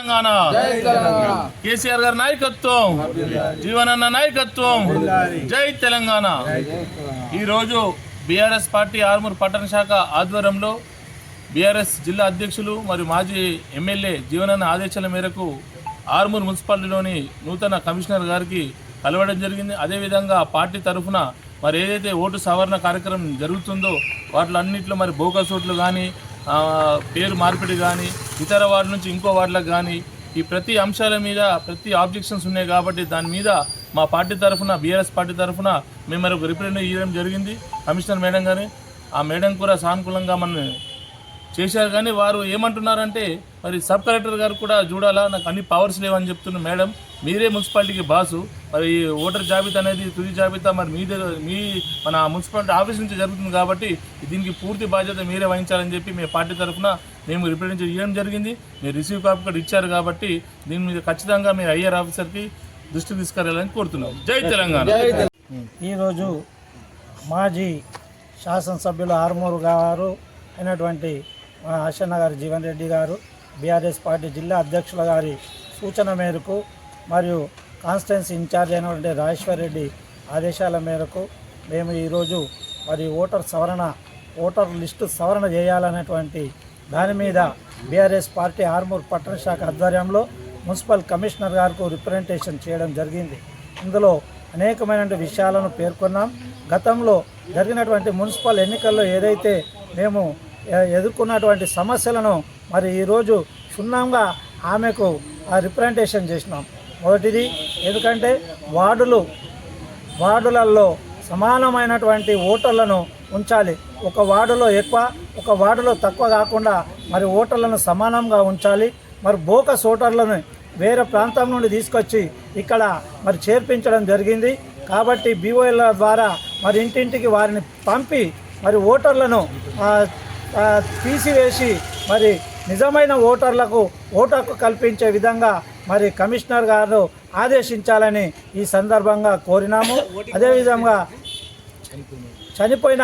తెలంగాణ కేసీఆర్ గారి నాయకత్వం, జీవనన్న నాయకత్వం, జై తెలంగాణ. ఈరోజు బీఆర్ఎస్ పార్టీ ఆర్మూర్ పట్టణ శాఖ ఆధ్వర్యంలో బీఆర్ఎస్ జిల్లా అధ్యక్షులు మరియు మాజీ ఎమ్మెల్యే జీవనన్న ఆదేశాల మేరకు ఆర్మూర్ మున్సిపాలిటీలోని నూతన కమిషనర్ గారికి కలవడం జరిగింది. అదేవిధంగా పార్టీ తరఫున మరి ఏదైతే ఓటు సవరణ కార్యక్రమం జరుగుతుందో వాటిలన్నింటిలో మరి బోగస్ ఓట్లు కానీ, పేరు మార్పిడి కానీ, ఇతర వార్డు నుంచి ఇంకో వార్డులకు కానీ ఈ ప్రతి అంశాల మీద ప్రతి ఆబ్జెక్షన్స్ ఉన్నాయి. కాబట్టి దాని మీద మా పార్టీ తరఫున బీఆర్ఎస్ పార్టీ తరఫున మేము మరి ఒక రిప్రజెంట్ ఇవ్వడం జరిగింది కమిషనర్ మేడం గారిని. ఆ మేడం కూడా సానుకూలంగా మన చేశారు. కానీ వారు ఏమంటున్నారంటే మరి సబ్ కలెక్టర్ గారు కూడా చూడాలా, నాకు అన్ని పవర్స్ లేవని చెప్తున్నారు. మేడం మీరే మున్సిపాలిటీకి బాసు, మరి ఓటర్ జాబితా అనేది తుది జాబితా మరి మీ మన మున్సిపాలిటీ ఆఫీస్ నుంచి జరుగుతుంది కాబట్టి దీనికి పూర్తి బాధ్యత మీరే వహించాలని చెప్పి మీ పార్టీ తరఫున మేము రిప్రజెంట్ చేయడం జరిగింది. మీరు రిసీవ్ కాపీ కూడా ఇచ్చారు కాబట్టి దీని మీద ఖచ్చితంగా మీరు ఐఆర్ ఆఫీసర్కి దృష్టి తీసుకురావాలని కోరుతున్నాం. జై తెలంగాణ. ఈరోజు మాజీ శాసనసభ్యులు ఆర్మూరు గారు అయినటువంటి అశన్న గారి జీవన్ రెడ్డి గారు బీఆర్ఎస్ పార్టీ జిల్లా అధ్యక్షుల గారి సూచన మేరకు మరియు కాన్స్టిట్యున్సీ ఇన్ఛార్జ్ అయినటువంటి రాజేశ్వర్ రెడ్డి ఆదేశాల మేరకు మేము ఈరోజు మరి ఓటర్ లిస్టు సవరణ చేయాలనేటువంటి దాని మీద బీఆర్ఎస్ పార్టీ ఆర్మూర్ పట్టణ శాఖ ఆధ్వర్యంలో మున్సిపల్ కమిషనర్ గారికి రిప్రజెంటేషన్ చేయడం జరిగింది. ఇందులో అనేకమైన విషయాలను పేర్కొన్నాం. గతంలో జరిగినటువంటి మున్సిపల్ ఎన్నికల్లో ఏదైతే మేము ఎదుర్కొన్నటువంటి సమస్యలను మరి ఈరోజు క్షుణ్ణంగా ఆమెకు రిప్రజెంటేషన్ చేసినాం. మొదటిది ఎందుకంటే వార్డులలో సమానమైనటువంటి ఓటర్లను ఉంచాలి. ఒక వార్డులో ఎక్కువ, ఒక వార్డులో తక్కువ కాకుండా మరి ఓటర్లను సమానంగా ఉంచాలి. మరి బోకస్ ఓటర్లను వేరే ప్రాంతం నుండి తీసుకొచ్చి ఇక్కడ మరి చేర్పించడం జరిగింది. కాబట్టి బీఓఎల్ ద్వారా మరి ఇంటింటికి వారిని పంపి మరి ఓటర్లను తీసివేసి మరి నిజమైన ఓటర్లకు ఓటు హక్కు కల్పించే విధంగా మరి కమిషనర్ గారు ఆదేశించాలని ఈ సందర్భంగా కోరినాము. అదేవిధంగా చనిపోయిన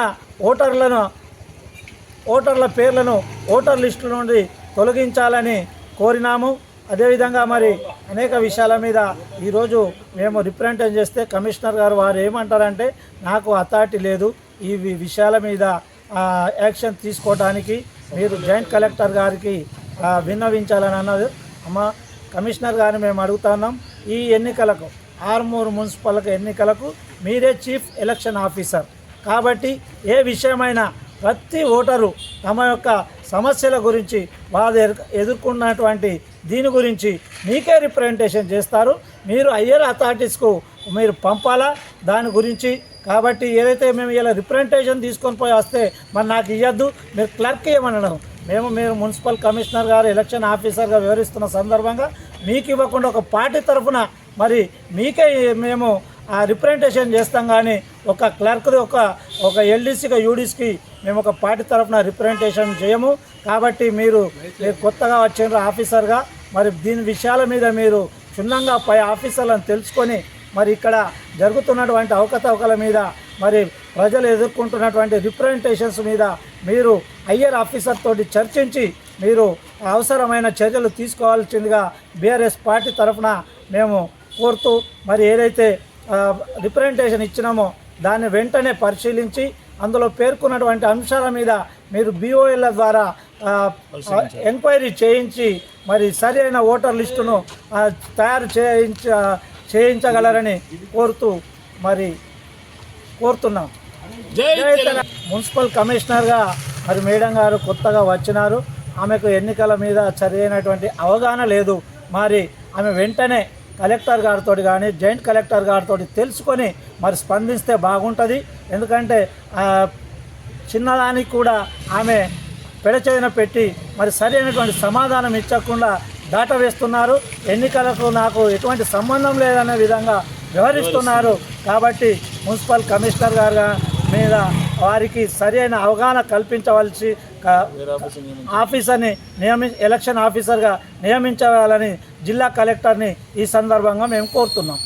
ఓటర్ల పేర్లను ఓటర్ లిస్టు నుండి తొలగించాలని కోరినాము. అదేవిధంగా మరి అనేక విషయాల మీద ఈరోజు మేము రిప్రజెంట్ చేస్తే కమిషనర్ గారు వారు ఏమంటారంటే నాకు అథారిటీ లేదు ఈ విషయాల మీద యాక్షన్ తీసుకోవడానికి, మీరు జాయింట్ కలెక్టర్ గారికి విన్నవించాలని అన్నది. కమిషనర్ గారిని మేము అడుగుతున్నాం, ఈ ఎన్నికలకు ఆర్మూర్ మున్సిపల్ ఎన్నికలకు మీరే చీఫ్ ఎలక్షన్ ఆఫీసర్ కాబట్టి ఏ విషయమైనా ప్రతి ఓటరు తమ యొక్క సమస్యల గురించి వారు ఎదుర్కొన్నటువంటి దీని గురించి మీకే రిప్రజెంటేషన్ చేస్తారు. మీరు ఐఆర్ అథారిటీస్కు మీరు పంపాలా దాని గురించి. కాబట్టి ఏదైతే మేము ఇలా రిప్రజెంటేషన్ తీసుకొని పోయి వస్తే మరి నాకు ఇవ్వద్దు, మీరు క్లర్క్ ఇవ్వమనడం. మీరు మున్సిపల్ కమిషనర్ గారు ఎలక్షన్ ఆఫీసర్గా వివరిస్తున్న సందర్భంగా మీకు ఇవ్వకుండా ఒక పార్టీ తరఫున మరి మీకే మేము రిప్రజెంటేషన్ చేస్తాం. కానీ ఒక క్లర్క్ది ఒక ఎల్డీసీగా యూడీసీకి మేము ఒక పార్టీ తరఫున రిప్రజెంటేషన్ చేయము. కాబట్టి మీరు కొత్తగా వచ్చిన ఆఫీసర్గా మరి దీని విషయాల మీద మీరు క్షుణ్ణంగా పై ఆఫీసర్లను తెలుసుకొని మరి ఇక్కడ జరుగుతున్నటువంటి అవకతవకల మీద మరి ప్రజలు ఎదుర్కొంటున్నటువంటి రిప్రజెంటేషన్స్ మీద మీరు ఐఆర్ ఆఫీసర్ తోటి చర్చించి మీరు అవసరమైన చర్యలు తీసుకోవాల్సిందిగా బీఆర్ఎస్ పార్టీ తరఫున మేము కోరుతూ మరి ఏదైతే రిప్రజెంటేషన్ ఇచ్చినామో దాన్ని వెంటనే పరిశీలించి అందులో పేర్కొన్నటువంటి అంశాల మీద మీరు బీఓఎల్ ద్వారా ఎంక్వైరీ చేయించి మరి సరైన ఓటర్ లిస్టును తయారు చేయించగలరని కోరుతున్నాం. మున్సిపల్ కమిషనర్గా మరి మేడం గారు కొత్తగా వచ్చినారు. ఆమెకు ఎన్నికల మీద సరైనటువంటి అవగాహన లేదు. మరి ఆమె వెంటనే కలెక్టర్ గారితో కానీ జాయింట్ కలెక్టర్ గారితో తెలుసుకొని మరి స్పందిస్తే బాగుంటుంది. ఎందుకంటే చిన్నదానికి కూడా ఆమె పెడచేదన పెట్టి మరి సరైనటువంటి సమాధానం ఇచ్చకుండా దాట వేస్తున్నారు. ఎన్నికలకు నాకు ఎటువంటి సంబంధం లేదనే విధంగా వ్యవహరిస్తున్నారు. కాబట్టి మున్సిపల్ కమిషనర్ గారు మీద వారికి సరైన అవగాహన కల్పించవలసి ఆఫీసర్ని ఎలక్షన్ ఆఫీసర్గా నియమించాలని జిల్లా కలెక్టర్ని ఈ సందర్భంగా మేము కోరుతున్నాం.